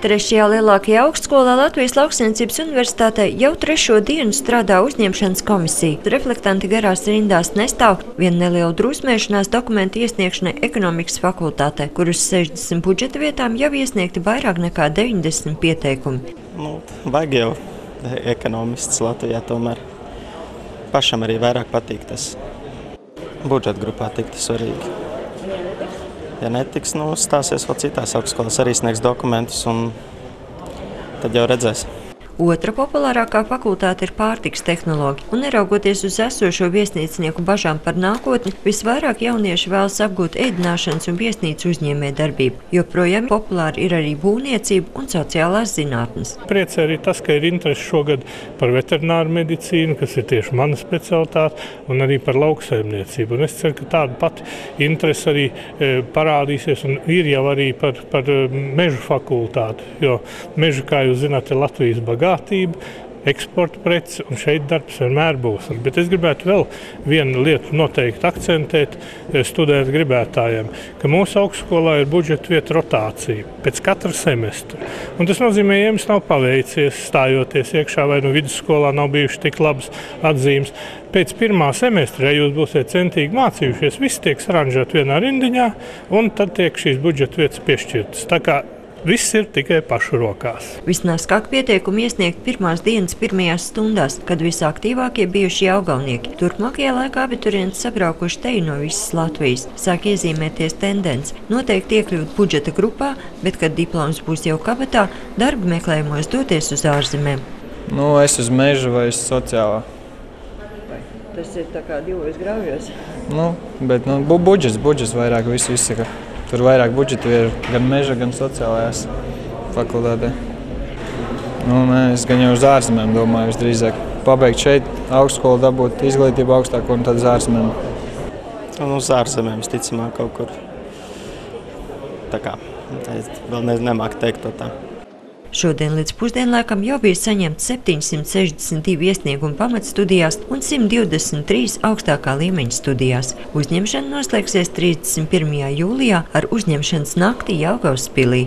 Trešajā lielākajā augstskolā Latvijas Lauksaimniecības universitātē jau trešo dienu strādā uzņemšanas komisija. Reflektanti garās rindās nestāv, viena neliela drusmēšanās dokumentu iesniegšanai ekonomikas fakultātē, kur uz 60 budžeta vietām jau iesniegti vairāk nekā 90 pieteikumi. Vajag jau ekonomists Latvijā tomēr. Pašam arī vairāk patīk tas. Budžeta grupā tikti svarīgi. Ja netiks, stāsies vēl citās augstskolās, arī sniegs dokumentus, un tad jau redzēs. Otra populārākā fakultāte ir pārtikas tehnoloģija, un neraugoties uz esošo viesnīcnieku bažām par nākotni, visvairāk jaunieši vēlas apgūt ēdināšanas un viesnīcu uzņēmē darbību, jo projām populāri ir arī būvniecība un sociālās zinātnes. Priecē arī tas, ka ir interesi šogad par veterināru medicīnu, kas ir tieši mana specialitāte, un arī par lauksaimniecību. Un es ceru, ka tāda pati interesi arī parādīsies, un ir jau arī par mežu fakultāti, jo mežu, kā jūs zināt, ir Latvijas bagātība, eksporta preces, un šeit darbs vienmēr būs. Bet es gribētu vēl vienu lietu noteikti akcentēt studentu gribētājiem, ka mūsu augstskolā ir budžeta vieta rotācija pēc katra semestra. Un tas nozīmē, ja jums nav paveicies stājoties iekšā vai vidusskolā nav bijuši tik labas atzīmes, pēc pirmā semestra, ja jūs būsiet centīgi mācījušies, viss tiek saranžēt vienā rindiņā, un tad tiek šīs budžeta vietas piešķirtas. Tā kā viss ir tikai pašu rokās. Visnāskāk pieteikumi iesniegt pirmās dienas pirmajās stundās, kad visaktīvākie bijuši jaugaunieki. Turpmākajā laikā abiturienti sabraukuši teju no visas Latvijas. Sāk iezīmēties tendence. Noteikti iekļūt budžeta grupā, bet, kad diploms būs jau kabatā, darba meklējumos doties uz ārzemēm. Es uz meža vai uz sociālā. Tas ir tā kā divos grāvjos. Bet budžets vairāk visu izsaka. Tur vairāk budžetu ir gan meža, gan sociālajās fakultātē. Es gan jau uz ārzemēm domāju, visdrīzāk pabeigt šeit augstskolu, dabūt izglītību augstāko un tad uz ārzemēm. Uz ārzemēm, visticamāk, kaut kur. Tā kā, es vēl nemāku teikt to tā. Šodien līdz pusdienlaikam jau bija saņemts 762 iesniegumi pamatstudijās un 123 augstākā līmeņa studijās. Uzņemšana noslēgsies 31. jūlijā ar uzņemšanas nakti Jelgavas pilī.